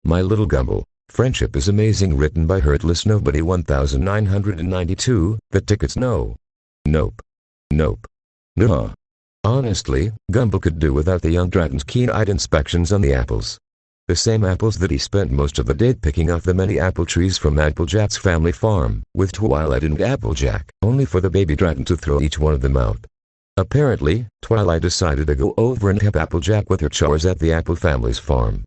My little Gumball, Friendship is Amazing, written by Hurtless Nobody 1992. The tickets no. Nope. Nope. Nuh-uh. Honestly, Gumball could do without the young dragon's keen-eyed inspections on the apples. The same apples that he spent most of the day picking off the many apple trees from Applejack's family farm, with Twilight and Applejack, only for the baby dragon to throw each one of them out. Apparently, Twilight decided to go over and help Applejack with her chores at the Apple family's farm.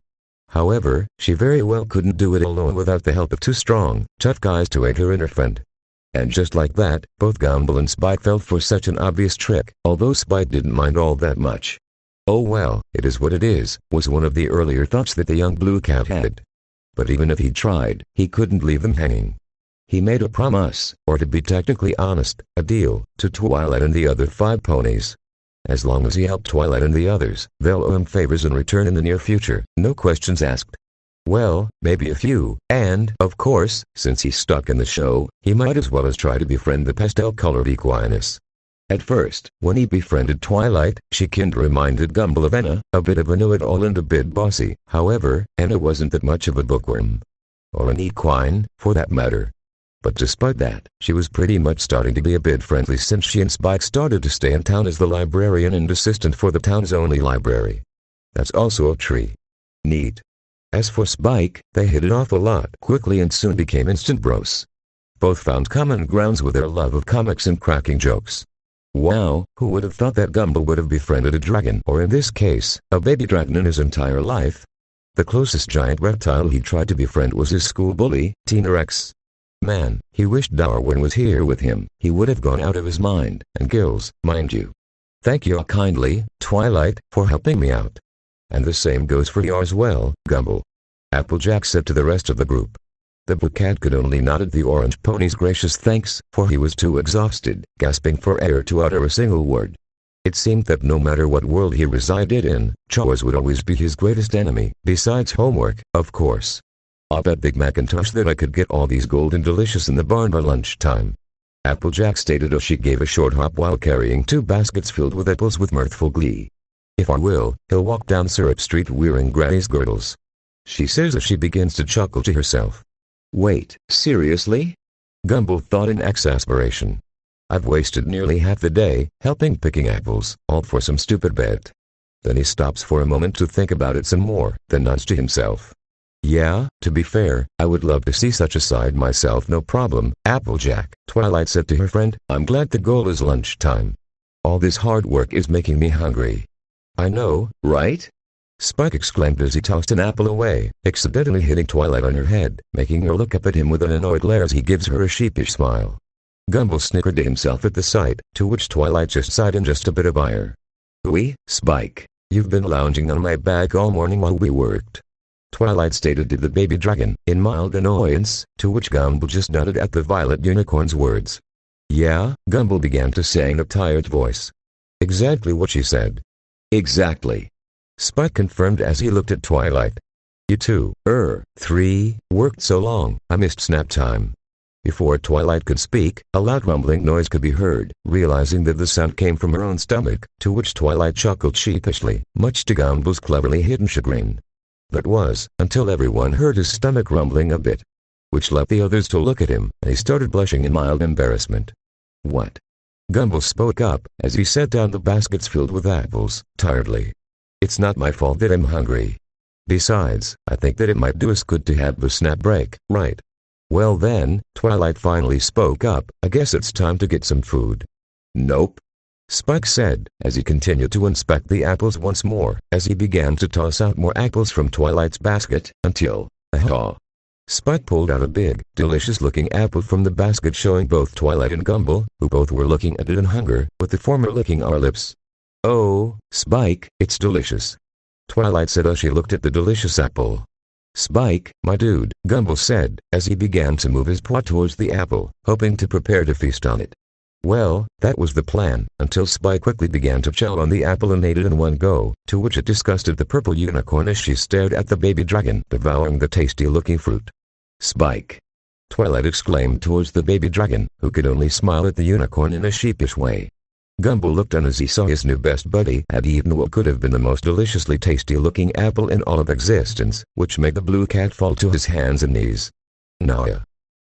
However, she very well couldn't do it alone without the help of two strong, tough guys to aid her and her friend. And just like that, both Gumball and Spike fell for such an obvious trick, although Spike didn't mind all that much. Oh well, it is what it is, was one of the earlier thoughts that the young blue cat had. But even if he tried, he couldn't leave them hanging. He made a promise, or to be technically honest, a deal, to Twilight and the other 5 ponies. As long as he helped Twilight and the others, they'll owe him favors in return in the near future, no questions asked. Well, maybe a few, and, of course, since he's stuck in the show, he might as well try to befriend the pastel-colored Equinus. At first, when he befriended Twilight, she kinda reminded Gumball of Anna, a bit of a know-it-all and a bit bossy. However, Anna wasn't that much of a bookworm. Or an equine, for that matter. But despite that, she was pretty much starting to be a bit friendly since she and Spike started to stay in town as the librarian and assistant for the town's only library. That's also a tree. Neat. As for Spike, they hit it off a lot quickly and soon became instant bros. Both found common grounds with their love of comics and cracking jokes. Wow, who would have thought that Gumball would have befriended a dragon, or in this case, a baby dragon in his entire life? The closest giant reptile he tried to befriend was his school bully, T-Rex. Man, he wished Darwin was here with him. He would have gone out of his mind, and gills, mind you. Thank you kindly, Twilight, for helping me out. And the same goes for you as well, Gumball. Applejack said to the rest of the group. The blue cat could only nod at the orange pony's gracious thanks, for he was too exhausted, gasping for air to utter a single word. It seemed that no matter what world he resided in, chores would always be his greatest enemy, besides homework, of course. I'll bet Big Macintosh that I could get all these golden delicious in the barn by lunchtime. Applejack stated as she gave a short hop while carrying 2 baskets filled with apples with mirthful glee. If I will, he'll walk down Syrup Street wearing Granny's girdles. She says as she begins to chuckle to herself. Wait, seriously? Gumball thought in exasperation. I've wasted nearly half the day, helping picking apples, all for some stupid bet. Then he stops for a moment to think about it some more, then nods to himself. Yeah, to be fair, I would love to see such a side myself, no problem, Applejack, Twilight said to her friend. I'm glad the goal is lunchtime. All this hard work is making me hungry. I know, right? Spike exclaimed as he tossed an apple away, accidentally hitting Twilight on her head, making her look up at him with an annoyed glare as he gives her a sheepish smile. Gumball snickered to himself at the sight, to which Twilight just sighed in just a bit of ire. "Oui, Spike, you've been lounging on my back all morning while we worked," Twilight stated to the baby dragon, in mild annoyance, to which Gumball just nodded at the violet unicorn's words. "Yeah," Gumball began to say in a tired voice. "Exactly what she said." "Exactly," Spike confirmed as he looked at Twilight. "You two, 3, worked so long, I missed snap time." Before Twilight could speak, a loud rumbling noise could be heard, realizing that the sound came from her own stomach, to which Twilight chuckled sheepishly, much to Gumball's cleverly hidden chagrin. That was, until everyone heard his stomach rumbling a bit, which left the others to look at him, and he started blushing in mild embarrassment. "What?" Gumball spoke up, as he set down the baskets filled with apples, tiredly. "It's not my fault that I'm hungry. Besides, I think that it might do us good to have the snap break, right?" "Well then," Twilight finally spoke up, "I guess it's time to get some food." "Nope," Spike said, as he continued to inspect the apples once more, as he began to toss out more apples from Twilight's basket, until, aha! Spike pulled out a big, delicious-looking apple from the basket, showing both Twilight and Gumball, who both were looking at it in hunger, with the former licking our lips. "Oh, Spike, it's delicious," Twilight said as she looked at the delicious apple. "Spike, my dude," Gumball said, as he began to move his paw towards the apple, hoping to prepare to feast on it. Well, that was the plan, until Spike quickly began to chow on the apple and ate it in one go, to which it disgusted the purple unicorn as she stared at the baby dragon devouring the tasty-looking fruit. "Spike!" Twilight exclaimed towards the baby dragon, who could only smile at the unicorn in a sheepish way. Gumball looked on as he saw his new best buddy had eaten what could have been the most deliciously tasty-looking apple in all of existence, which made the blue cat fall to his hands and knees. "Nah.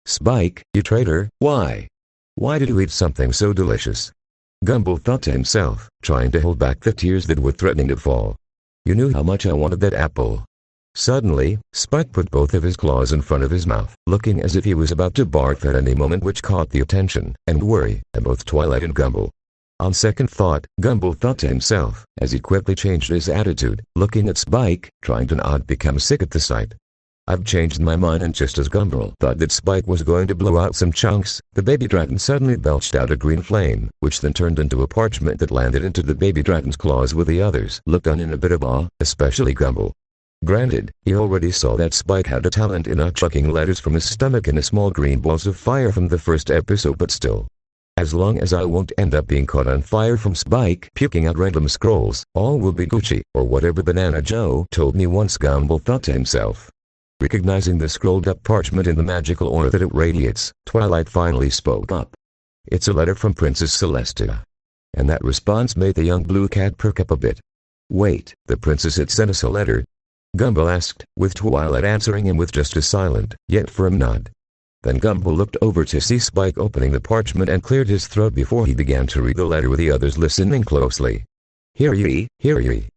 Spike, you traitor, why? Why did you eat something so delicious?" Gumball thought to himself, trying to hold back the tears that were threatening to fall. "You knew how much I wanted that apple." Suddenly, Spike put both of his claws in front of his mouth, looking as if he was about to bark at any moment, which caught the attention and worry of both Twilight and Gumball. On second thought, Gumball thought to himself, as he quickly changed his attitude, looking at Spike, trying to not become sick at the sight. "I've changed my mind," and just as Gumball thought that Spike was going to blow out some chunks, the baby dragon suddenly belched out a green flame, which then turned into a parchment that landed into the baby dragon's claws, with the others looked on in a bit of awe, especially Gumball. Granted, he already saw that Spike had a talent in chucking letters from his stomach in small green balls of fire from the first episode, but still. As long as I won't end up being caught on fire from Spike puking out random scrolls, all will be Gucci, or whatever Banana Joe told me once, Gumball thought to himself. Recognizing the scrolled-up parchment in the magical aura that it radiates, Twilight finally spoke up. "It's a letter from Princess Celestia." And that response made the young blue cat perk up a bit. "Wait, the princess had sent us a letter?" Gumball asked, with Twilight answering him with just a silent, yet firm nod. Then Gumball looked over to see Spike opening the parchment and cleared his throat before he began to read the letter, with the others listening closely. Hear ye, hear ye.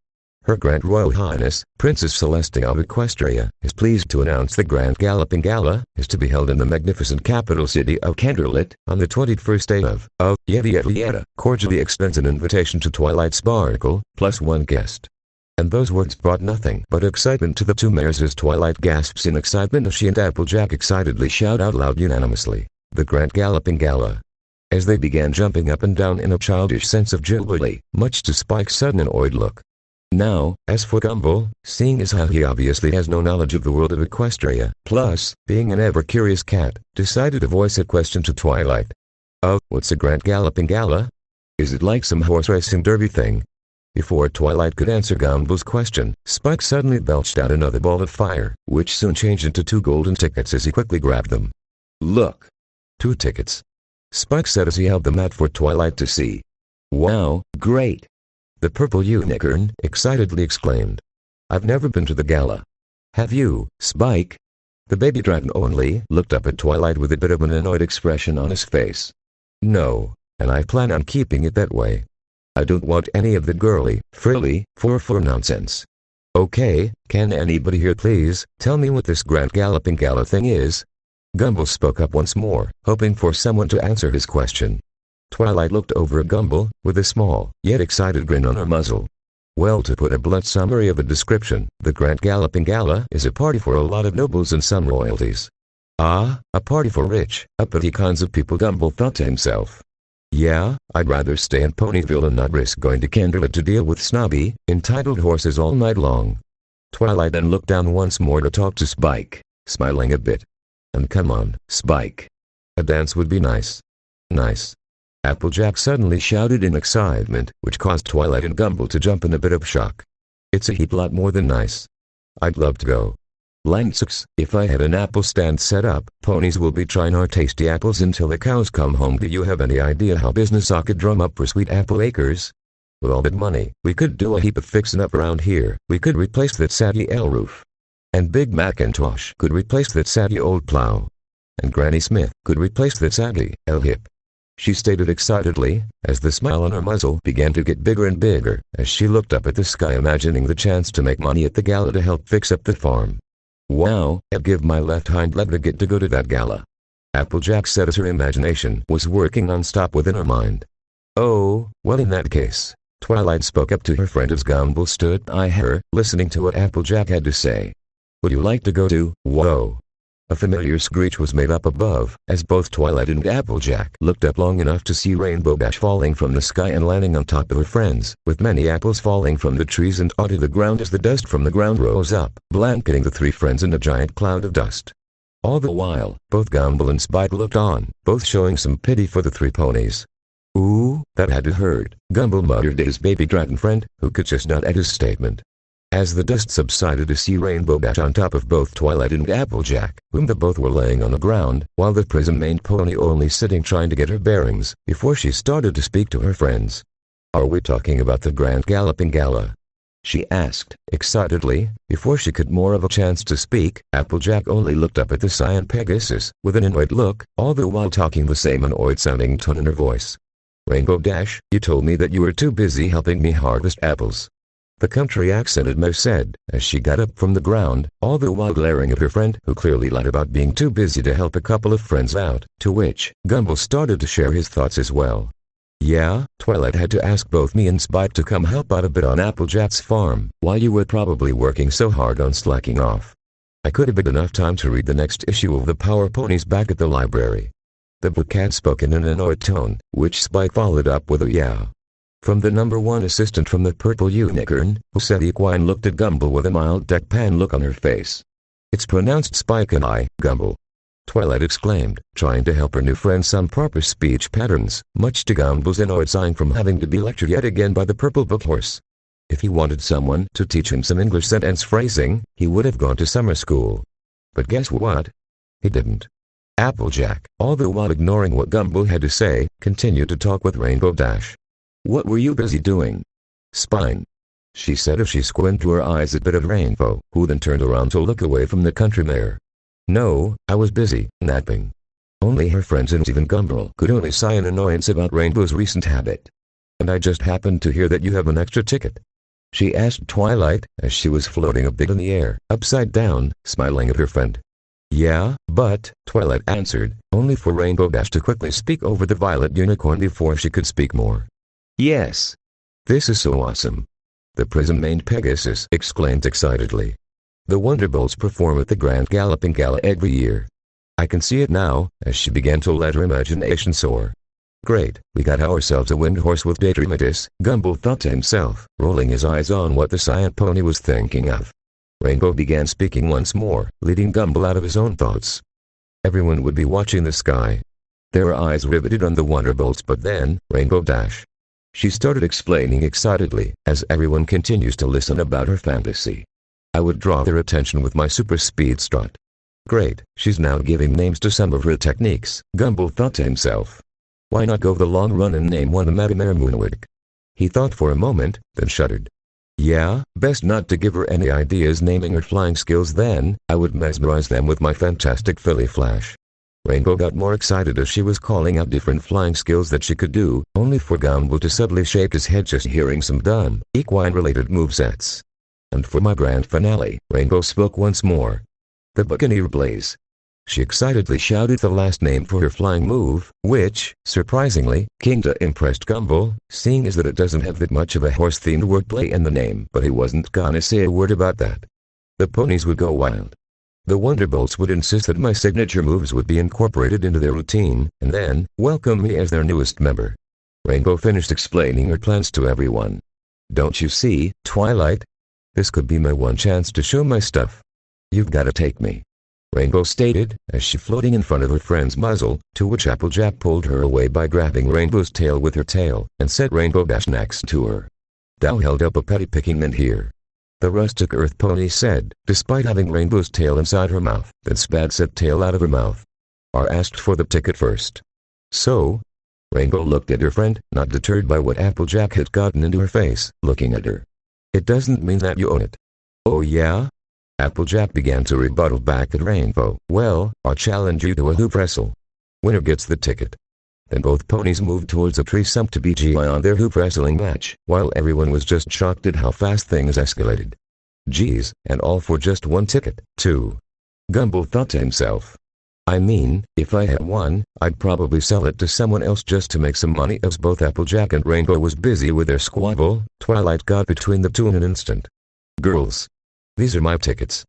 Her Grand Royal Highness, Princess Celestia of Equestria, is pleased to announce the Grand Galloping Gala is to be held in the magnificent capital city of Canterlit on the 21st day of yada. Cordially extends an invitation to Twilight Sparkle, plus one guest. And those words brought nothing but excitement to the two mares as Twilight gasps in excitement as she and Applejack excitedly shout out loud unanimously, "The Grand Galloping Gala." As they began jumping up and down in a childish sense of jubilee, much to Spike's sudden annoyed look. Now, as for Gumball, seeing as how he obviously has no knowledge of the world of Equestria, plus, being an ever-curious cat, decided to voice a question to Twilight. What's a Grand Galloping Gala? Is it like some horse racing derby thing?" Before Twilight could answer Gumball's question, Spike suddenly belched out another ball of fire, which soon changed into 2 golden tickets as he quickly grabbed them. "Look! 2 tickets!" Spike said as he held them out for Twilight to see. "Wow, great!" the purple unicorn excitedly exclaimed. "I've never been to the gala." "Have you, Spike?" The baby dragon only looked up at Twilight with a bit of an annoyed expression on his face. "No, and I plan on keeping it that way. I don't want any of the girly, frilly, for nonsense. Okay, can anybody here please tell me what this Grand Galloping Gala thing is?" Gumball spoke up once more, hoping for someone to answer his question. Twilight looked over at Gumball, with a small, yet excited grin on her muzzle. "Well, to put a blunt summary of a description, the Grand Galloping Gala is a party for a lot of nobles and some royalties." "Ah, a party for rich, uppity kinds of people," Gumball thought to himself. "Yeah, I'd rather stay in Ponyville and not risk going to Canterlit to deal with snobby, entitled horses all night long." Twilight then looked down once more to talk to Spike, smiling a bit. "And come on, Spike. A dance would be nice." "Nice." Applejack suddenly shouted in excitement, which caused Twilight and Gumball to jump in a bit of shock. "It's a heap lot more than nice. I'd love to go. Line 6, if I had an apple stand set up, ponies will be trying our tasty apples until the cows come home. Do you have any idea how business I could drum up for sweet apple acres? With all that money, we could do a heap of fixin' up around here. We could replace that saggy L roof. And Big Macintosh could replace that saggy old plow. And Granny Smith could replace that saggy L hip." She stated excitedly, as the smile on her muzzle began to get bigger and bigger, as she looked up at the sky, imagining the chance to make money at the gala to help fix up the farm. "Wow, I'd give my left hind leg to go to that gala." Applejack said as her imagination was working non-stop within her mind. "Oh, well, in that case," Twilight spoke up to her friend as Gumball stood by her, listening to what Applejack had to say. "Would you like to go to?" Whoa! A familiar screech was made up above, as both Twilight and Applejack looked up long enough to see Rainbow Dash falling from the sky and landing on top of her friends, with many apples falling from the trees and onto the ground as the dust from the ground rose up, blanketing the 3 friends in a giant cloud of dust. All the while, both Gumball and Spike looked on, both showing some pity for the 3 ponies. "Ooh, that had to hurt," Gumball muttered to his baby dragon friend, who could just nod at his statement. As the dust subsided to see Rainbow Dash on top of both Twilight and Applejack, whom the both were laying on the ground, while the prison-maned pony only sitting trying to get her bearings, before she started to speak to her friends. "Are we talking about the Grand Galloping Gala?" she asked, excitedly. Before she could more of a chance to speak, Applejack only looked up at the cyan Pegasus, with an annoyed look, all the while talking the same annoyed-sounding tone in her voice. "Rainbow Dash, you told me that you were too busy helping me harvest apples," the country-accented Mo said, as she got up from the ground, all the while glaring at her friend, who clearly lied about being too busy to help a couple of friends out, to which Gumball started to share his thoughts as well. "Yeah, Twilight had to ask both me and Spike to come help out a bit on Applejack's farm, while you were probably working so hard on slacking off. I could have had enough time to read the next issue of the Power Ponies back at the library." The book had spoken in an annoyed tone, which Spike followed up with a "yeah." From the #1 assistant from the Purple Unicorn, who said Equine looked at Gumball with a mild deckpan look on her face. "It's pronounced Spike and I, Gumball," Twilight exclaimed, trying to help her new friend some proper speech patterns, much to Gumball's annoyed sighing from having to be lectured yet again by the Purple Book Horse. If he wanted someone to teach him some English sentence phrasing, he would have gone to summer school. But guess what? He didn't. Applejack, all the while ignoring what Gumball had to say, continued to talk with Rainbow Dash. "What were you busy doing?" "Spine," she said as she squinted her eyes at bit of Rainbow, who then turned around to look away from the country mayor. "No, I was busy napping." Only her friends and even Gumball could only sigh in annoyance about Rainbow's recent habit. "And I just happened to hear that you have an extra ticket," she asked Twilight, as she was floating a bit in the air, upside down, smiling at her friend. "Yeah, but," Twilight answered, only for Rainbow Dash to quickly speak over the Violet Unicorn before she could speak more. "Yes. This is so awesome," the prison-maned Pegasus exclaimed excitedly. "The Wonderbolts perform at the Grand Galloping Gala every year. I can see it now," as she began to let her imagination soar. "Great, we got ourselves a wind horse with Daedrematis," Gumball thought to himself, rolling his eyes on what the cyan pony was thinking of. Rainbow began speaking once more, leading Gumball out of his own thoughts. Everyone would be watching the sky, their eyes riveted on the Wonderbolts, but then, Rainbow Dash. She started explaining excitedly, as everyone continues to listen about her fantasy. "I would draw their attention with my super speed strut." Great, she's now giving names to some of her techniques, Gumball thought to himself. Why not go the long run and name one the Matamare Moonwig? He thought for a moment, then shuddered. Yeah, best not to give her any ideas naming her flying skills, then I would mesmerize them with my fantastic Philly Flash. Rainbow got more excited as she was calling out different flying skills that she could do, only for Gumball to suddenly shake his head just hearing some dumb, equine-related movesets. "And for my grand finale," Rainbow spoke once more. "The Buccaneer Blaze." She excitedly shouted the last name for her flying move, which, surprisingly, kinda impressed Gumball, seeing as that it doesn't have that much of a horse-themed wordplay in the name, but he wasn't gonna say a word about that. The ponies would go wild. The Wonderbolts would insist that my signature moves would be incorporated into their routine, and then, welcome me as their newest member. Rainbow finished explaining her plans to everyone. "Don't you see, Twilight? This could be my one chance to show my stuff. You've gotta take me," Rainbow stated, as she floating in front of her friend's muzzle, to which Applejack pulled her away by grabbing Rainbow's tail with her tail, and set Rainbow Dash next to her. "Thou held up a petty picking man here," the rustic earth pony said, despite having Rainbow's tail inside her mouth, then spat said tail out of her mouth. "Are asked for the ticket first." "So?" Rainbow looked at her friend, not deterred by what Applejack had gotten into her face, looking at her. "It doesn't mean that you own it." "Oh yeah?" Applejack began to rebuttal back at Rainbow. "Well, I'll challenge you to a hoop wrestle. Winner gets the ticket." Then both ponies moved towards a tree stump to BGI on their hoop wrestling match, while everyone was just shocked at how fast things escalated. Geez, and all for just one ticket, too. Gumball thought to himself. I mean, if I had one, I'd probably sell it to someone else just to make some money. As both Applejack and Rainbow was busy with their squabble, Twilight got between the two in an instant. "Girls, these are my tickets.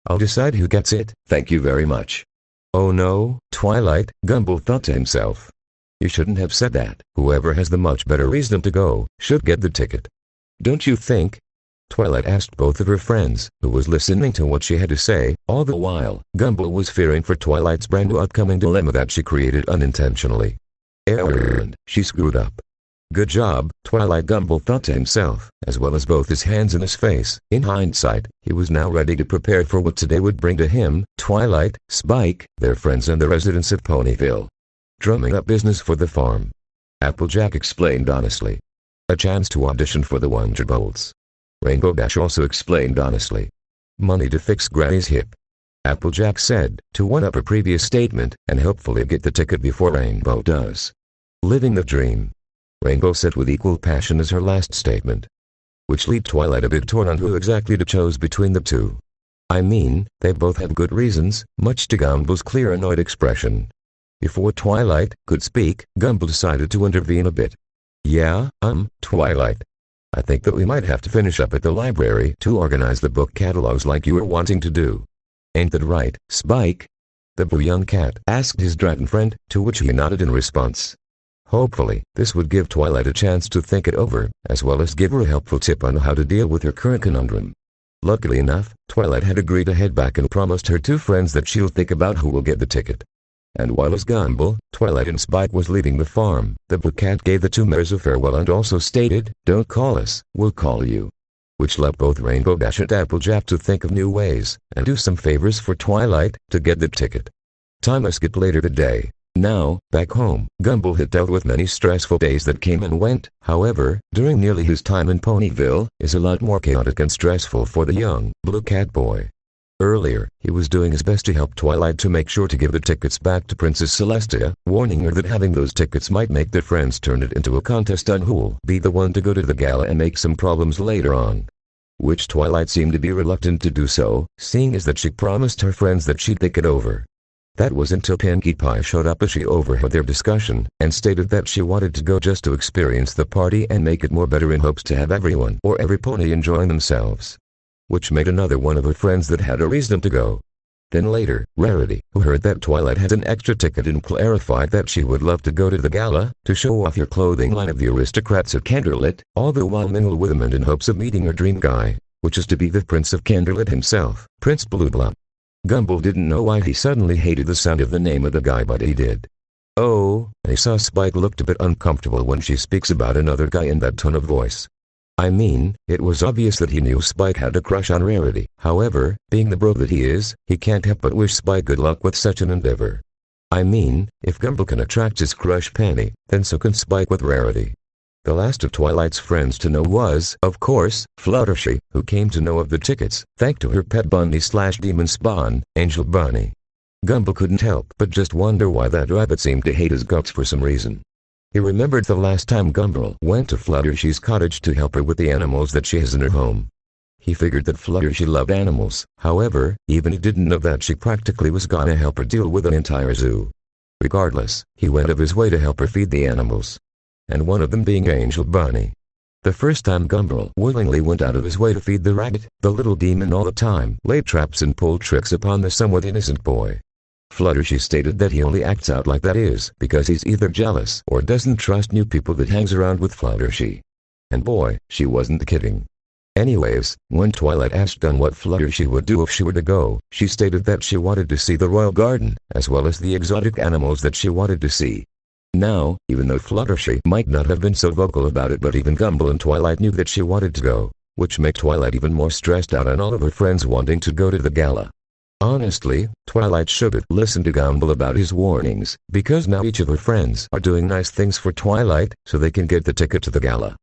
I'll decide who gets it, thank you very much." "Oh no, Twilight," Gumball thought to himself. "You shouldn't have said that. Whoever has the much better reason to go, should get the ticket. Don't you think?" Twilight asked both of her friends, who was listening to what she had to say. All the while, Gumball was fearing for Twilight's brand new upcoming dilemma that she created unintentionally. And she screwed up. Good job, Twilight, Gumball thought to himself, as well as both his hands and his face. In hindsight, he was now ready to prepare for what today would bring to him, Twilight, Spike, their friends and the residents of Ponyville. Drumming up business for the farm. Applejack explained honestly. A chance to audition for the Wonderbolts. Rainbow Dash also explained honestly. Money to fix Granny's hip. Applejack said, to one-up a previous statement, and hopefully get the ticket before Rainbow does. Living the dream. Rainbow said with equal passion as her last statement. Which left Twilight a bit torn on who exactly to choose between the two. I mean, they both have good reasons, much to Gumball's clear annoyed expression. Before Twilight could speak, Gumball decided to intervene a bit. Yeah, Twilight. I think that we might have to finish up at the library to organize the book catalogs like you were wanting to do. Ain't that right, Spike? The young cat asked his dragon friend, to which he nodded in response. Hopefully, this would give Twilight a chance to think it over, as well as give her a helpful tip on how to deal with her current conundrum. Luckily enough, Twilight had agreed to head back and promised her two friends that she'll think about who will get the ticket. And while as Gumball, Twilight and Spike was leaving the farm, the blue cat gave the two mares a farewell and also stated, don't call us, we'll call you. Which left both Rainbow Dash and Applejack to think of new ways, and do some favors for Twilight, to get the ticket. Time skipped later that day. Now, back home, Gumball had dealt with many stressful days that came and went. However, during nearly his time in Ponyville, is a lot more chaotic and stressful for the young, blue cat boy. Earlier, he was doing his best to help Twilight to make sure to give the tickets back to Princess Celestia, warning her that having those tickets might make their friends turn it into a contest on who'll be the one to go to the gala and make some problems later on. Which Twilight seemed to be reluctant to do so, seeing as that she promised her friends that she'd think it over. That was until Pinkie Pie showed up as she overheard their discussion, and stated that she wanted to go just to experience the party and make it more better in hopes to have everyone or every pony enjoying themselves. Which made another one of her friends that had a reason to go. Then later, Rarity, who heard that Twilight had an extra ticket and clarified that she would love to go to the gala, to show off your clothing line of the aristocrats of Canderlit, all the while mingle with them and in hopes of meeting her dream guy, which is to be the Prince of Canderlit himself, Prince Blueblop. Gumball didn't know why he suddenly hated the sound of the name of the guy, but he did. Oh, I saw Spike looked a bit uncomfortable when she speaks about another guy in that tone of voice. I mean, it was obvious that he knew Spike had a crush on Rarity. However, being the bro that he is, he can't help but wish Spike good luck with such an endeavor. I mean, if Gumball can attract his crush Penny, then so can Spike with Rarity. The last of Twilight's friends to know was, of course, Fluttershy, who came to know of the tickets, thanks to her pet bunny/demon spawn, Angel Bunny. Gumball couldn't help but just wonder why that rabbit seemed to hate his guts for some reason. He remembered the last time Gumball went to Fluttershy's cottage to help her with the animals that she has in her home. He figured that Fluttershy loved animals, however, even he didn't know that she practically was gonna help her deal with an entire zoo. Regardless, he went of his way to help her feed the animals. And one of them being Angel Bunny. The first time Gumball willingly went out of his way to feed the rabbit, the little demon all the time laid traps and pulled tricks upon the somewhat innocent boy. Fluttershy stated that he only acts out like that is because he's either jealous or doesn't trust new people that hangs around with Fluttershy. And boy, she wasn't kidding. Anyways, when Twilight asked on what Fluttershy would do if she were to go, she stated that she wanted to see the royal garden, as well as the exotic animals that she wanted to see. Now, even though Fluttershy might not have been so vocal about it, but even Gumball and Twilight knew that she wanted to go, which made Twilight even more stressed out on all of her friends wanting to go to the gala. Honestly, Twilight should have listened to Gumball about his warnings, because now each of her friends are doing nice things for Twilight, so they can get the ticket to the gala.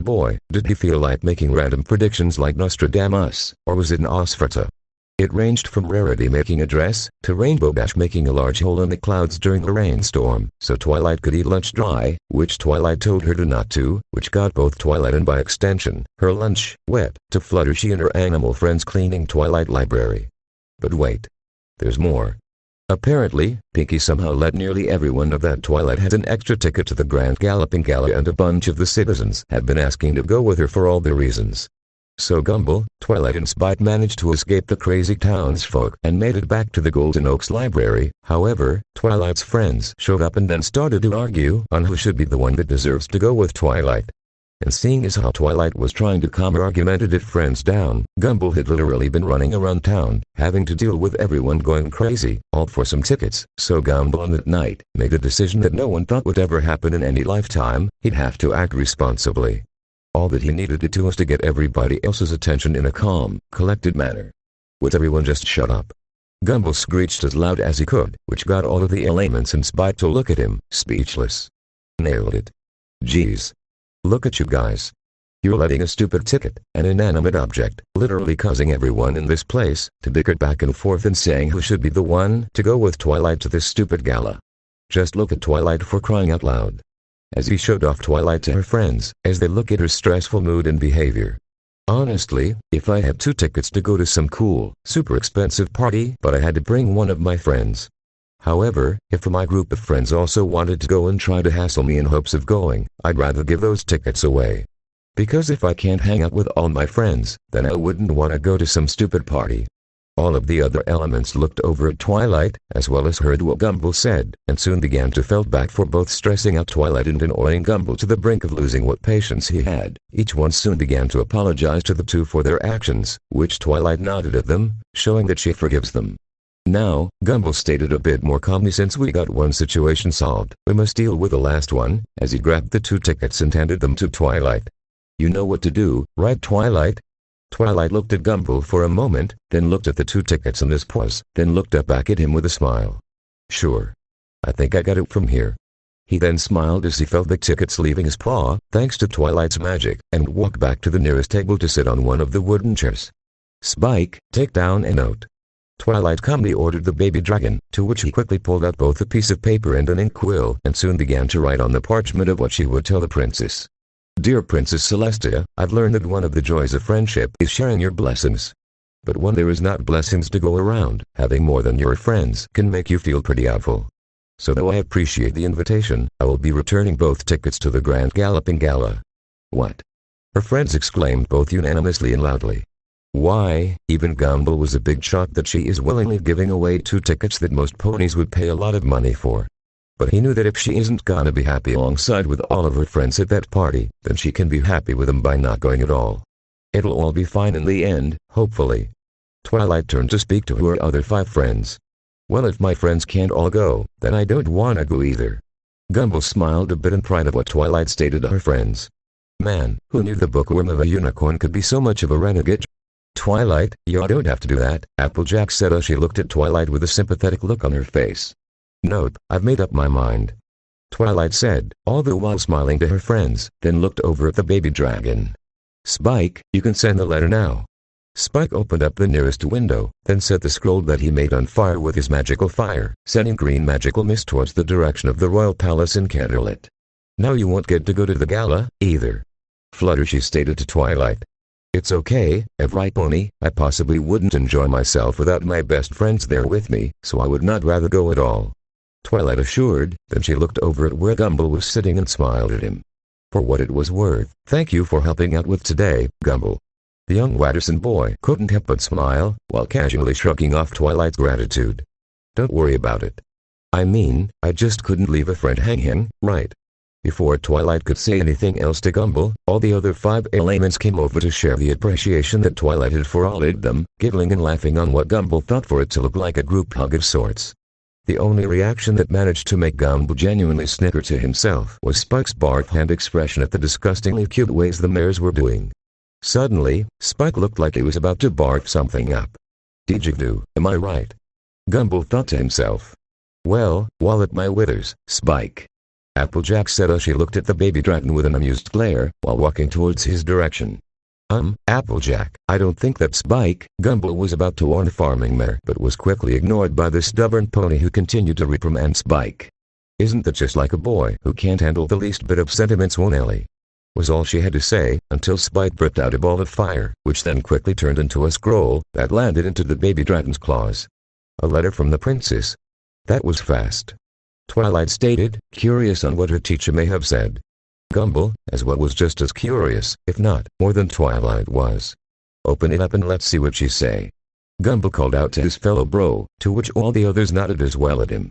Boy, did he feel like making random predictions like Nostradamus, or was it an Nosferatu? It ranged from Rarity making a dress, to Rainbow Dash making a large hole in the clouds during a rainstorm, so Twilight could eat lunch dry, which Twilight told her to not to, which got both Twilight and by extension, her lunch, wet, to Fluttershy and her animal friends cleaning Twilight Library. But wait. There's more. Apparently, Pinkie somehow let nearly everyone know that Twilight had an extra ticket to the Grand Galloping Gala and a bunch of the citizens had been asking to go with her for all their reasons. So Gumball, Twilight and Spike managed to escape the crazy townsfolk and made it back to the Golden Oaks Library. However, Twilight's friends showed up and then started to argue on who should be the one that deserves to go with Twilight. and seeing as how Twilight was trying to calm her argumentative friends down, Gumball had literally been running around town, having to deal with everyone going crazy, all for some tickets. So Gumball on that night made a decision that no one thought would ever happen in any lifetime. He'd have to act responsibly. All that he needed to do was to get everybody else's attention in a calm, collected manner. Would everyone just shut up? Gumball screeched as loud as he could, which got all of the elements in Spike to look at him, speechless. Nailed it. Geez. Look at you guys. You're letting a stupid ticket, an inanimate object, literally causing everyone in this place to bicker back and forth and saying who should be the one to go with Twilight to this stupid gala. Just look at Twilight, for crying out loud. As he showed off Twilight to her friends, as they look at her stressful mood and behavior. Honestly, if I had 2 tickets to go to some cool, super expensive party, but I had to bring one of my friends. However, if my group of friends also wanted to go and try to hassle me in hopes of going, I'd rather give those tickets away. Because if I can't hang out with all my friends, then I wouldn't want to go to some stupid party. All of the other elements looked over at Twilight, as well as heard what Gumball said, and soon began to feel bad for both stressing out Twilight and annoying Gumball to the brink of losing what patience he had. Each one soon began to apologize to the two for their actions, which Twilight nodded at them, showing that she forgives them. Now, Gumball stated a bit more calmly, since we got one situation solved, we must deal with the last one, as he grabbed the 2 tickets and handed them to Twilight. You know what to do, right Twilight? Twilight looked at Gumball for a moment, then looked at the 2 tickets in his paws, then looked up back at him with a smile. Sure. I think I got it from here. He then smiled as he felt the tickets leaving his paw, thanks to Twilight's magic, and walked back to the nearest table to sit on one of the wooden chairs. Spike, take down a note. Twilight calmly ordered the baby dragon, to which he quickly pulled out both a piece of paper and an inkwell, and soon began to write on the parchment of what she would tell the princess. Dear Princess Celestia, I've learned that one of the joys of friendship is sharing your blessings. But when there is not blessings to go around, having more than your friends can make you feel pretty awful. So though I appreciate the invitation, I will be returning both tickets to the Grand Galloping Gala. What? Her friends exclaimed both unanimously and loudly. Why, even Gumball was a big shock that she is willingly giving away 2 tickets that most ponies would pay a lot of money for. But he knew that if she isn't gonna be happy alongside with all of her friends at that party, then she can be happy with them by not going at all. It'll all be fine in the end, hopefully. Twilight turned to speak to her other 5 friends. Well, if my friends can't all go, then I don't wanna go either. Gumball smiled a bit in pride of what Twilight stated to her friends. Man, who knew the bookworm of a unicorn could be so much of a renegade? Twilight, you don't have to do that, Applejack said as she looked at Twilight with a sympathetic look on her face. Nope, I've made up my mind. Twilight said, all the while smiling to her friends, then looked over at the baby dragon. Spike, you can send the letter now. Spike opened up the nearest window, then set the scroll that he made on fire with his magical fire, sending green magical mist towards the direction of the royal palace in Candlelit. Now you won't get to go to the gala, either. Fluttershy stated to Twilight. It's okay, right Pony, I possibly wouldn't enjoy myself without my best friends there with me, so I would not rather go at all. Twilight assured, then she looked over at where Gumball was sitting and smiled at him. For what it was worth, thank you for helping out with today, Gumball. The young Watterson boy couldn't help but smile, while casually shrugging off Twilight's gratitude. Don't worry about it. I mean, I just couldn't leave a friend hanging, right? Before Twilight could say anything else to Gumball, all the other 5 elements came over to share the appreciation that Twilight had for all of them, giggling and laughing on what Gumball thought for it to look like a group hug of sorts. The only reaction that managed to make Gumball genuinely snicker to himself was Spike's barf-hand expression at the disgustingly cute ways the mares were doing. Suddenly, Spike looked like he was about to barf something up. Didgeridoo, am I right? Gumball thought to himself. Well, wallet my withers, Spike. Applejack said as she looked at the baby dragon with an amused glare, while walking towards his direction. Applejack, I don't think that Spike, Gumball was about to warn the farming mare, but was quickly ignored by the stubborn pony who continued to reprimand Spike. Isn't that just like a boy who can't handle the least bit of sentiments, won't Ellie? Was all she had to say, until Spike ripped out a ball of fire, which then quickly turned into a scroll, that landed into the baby dragon's claws. A letter from the princess. That was fast. Twilight stated, curious on what her teacher may have said. Gumball, as well, was just as curious, if not more than Twilight was. Open it up and let's see what she say. Gumball called out to his fellow bro, to which all the others nodded as well at him.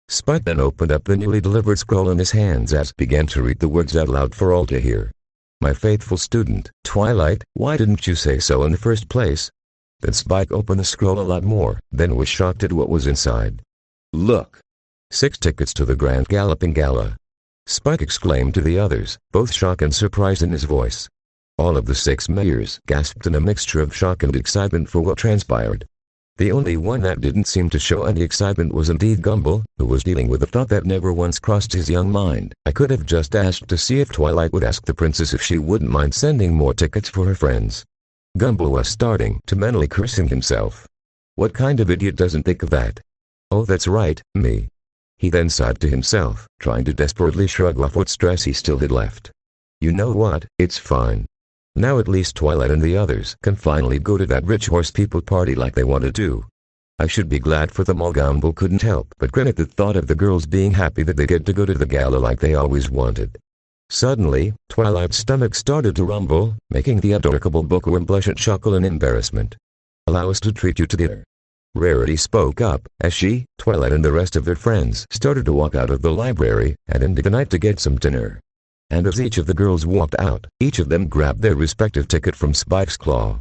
Spike then opened up the newly delivered scroll in his hands as began to read the words out loud for all to hear. My faithful student, Twilight, why didn't you say so in the first place? Then Spike opened the scroll a lot more, then was shocked at what was inside. Look! 6 tickets to the Grand Galloping Gala. Spike exclaimed to the others, both shock and surprise in his voice. All of the 6 mayors gasped in a mixture of shock and excitement for what transpired. The only one that didn't seem to show any excitement was indeed Gumball, who was dealing with a thought that never once crossed his young mind. I could have just asked to see if Twilight would ask the princess if she wouldn't mind sending more tickets for her friends. Gumball was starting to mentally cursing himself. What kind of idiot doesn't think of that? Oh, that's right, me. He then sighed to himself, trying to desperately shrug off what stress he still had left. You know what, it's fine. Now at least Twilight and the others can finally go to that rich horse people party like they wanted to. I should be glad for them all. Gumball couldn't help but grin at the thought of the girls being happy that they get to go to the gala like they always wanted. Suddenly, Twilight's stomach started to rumble, making the adorable bookworm blush and chuckle in embarrassment. Allow us to treat you to dinner. Rarity spoke up, as she, Twilight and the rest of their friends started to walk out of the library and into the night to get some dinner. And as each of the girls walked out, each of them grabbed their respective ticket from Spike's claw.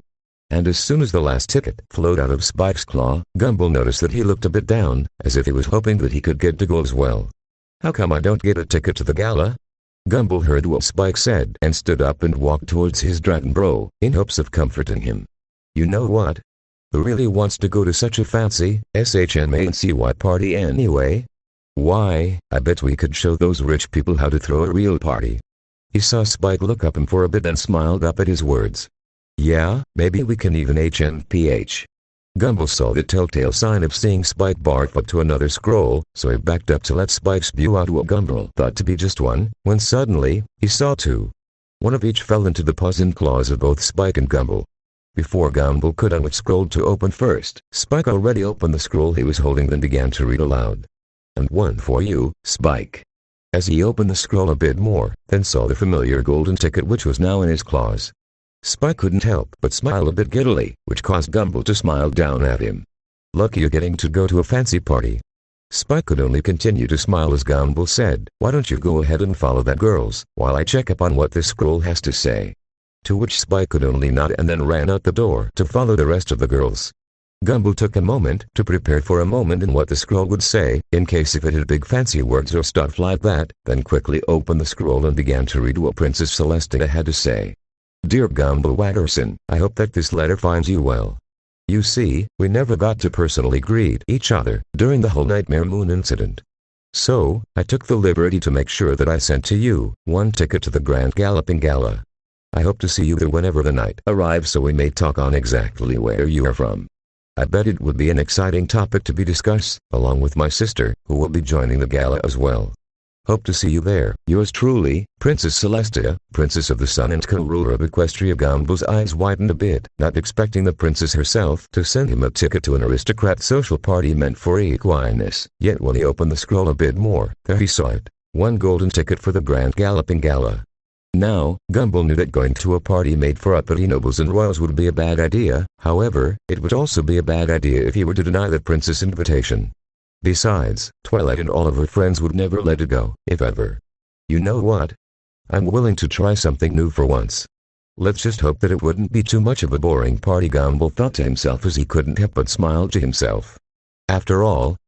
And as soon as the last ticket flowed out of Spike's claw, Gumball noticed that he looked a bit down, as if he was hoping that he could get to go as well. How come I don't get a ticket to the gala? Gumball heard what Spike said and stood up and walked towards his dragon bro, in hopes of comforting him. You know what? Who really wants to go to such a fancy, SHMANCY party anyway? Why, I bet we could show those rich people how to throw a real party. He saw Spike look up him for a bit and smiled up at his words. Yeah, maybe we can even HMPH. Gumball saw the telltale sign of seeing Spike barf up to another scroll, so he backed up to let Spike spew out what Gumball thought to be just one, when suddenly, he saw 2. One of each fell into the paws and claws of both Spike and Gumball. Before Gumball could which scroll to open first, Spike already opened the scroll he was holding then began to read aloud. And one for you, Spike. As he opened the scroll a bit more, then saw the familiar golden ticket which was now in his claws. Spike couldn't help but smile a bit giddily, which caused Gumball to smile down at him. Lucky you're getting to go to a fancy party. Spike could only continue to smile as Gumball said, why don't you go ahead and follow that girls, while I check up on what this scroll has to say. To which Spike could only nod and then ran out the door to follow the rest of the girls. Gumball took a moment to prepare for a moment in what the scroll would say, in case if it had big fancy words or stuff like that, then quickly opened the scroll and began to read what Princess Celestia had to say. Dear Gumball Watterson, I hope that this letter finds you well. You see, we never got to personally greet each other during the whole Nightmare Moon incident. So, I took the liberty to make sure that I sent to you 1 ticket to the Grand Galloping Gala. I hope to see you there whenever the night arrives so we may talk on exactly where you are from. I bet it would be an exciting topic to be discussed, along with my sister, who will be joining the gala as well. Hope to see you there. Yours truly, Princess Celestia, Princess of the Sun and co-ruler of Equestria. Gumball's eyes widened a bit, not expecting the princess herself to send him a ticket to an aristocrat social party meant for equiness. Yet when he opened the scroll a bit more, there he saw it. 1 golden ticket for the Grand Galloping Gala. Now, Gumball knew that going to a party made for uppity nobles and royals would be a bad idea, however, it would also be a bad idea if he were to deny the princess invitation. Besides, Twilight and all of her friends would never let it go, if ever. You know what? I'm willing to try something new for once. Let's just hope that it wouldn't be too much of a boring party. Gumball thought to himself as he couldn't help but smile to himself. After all,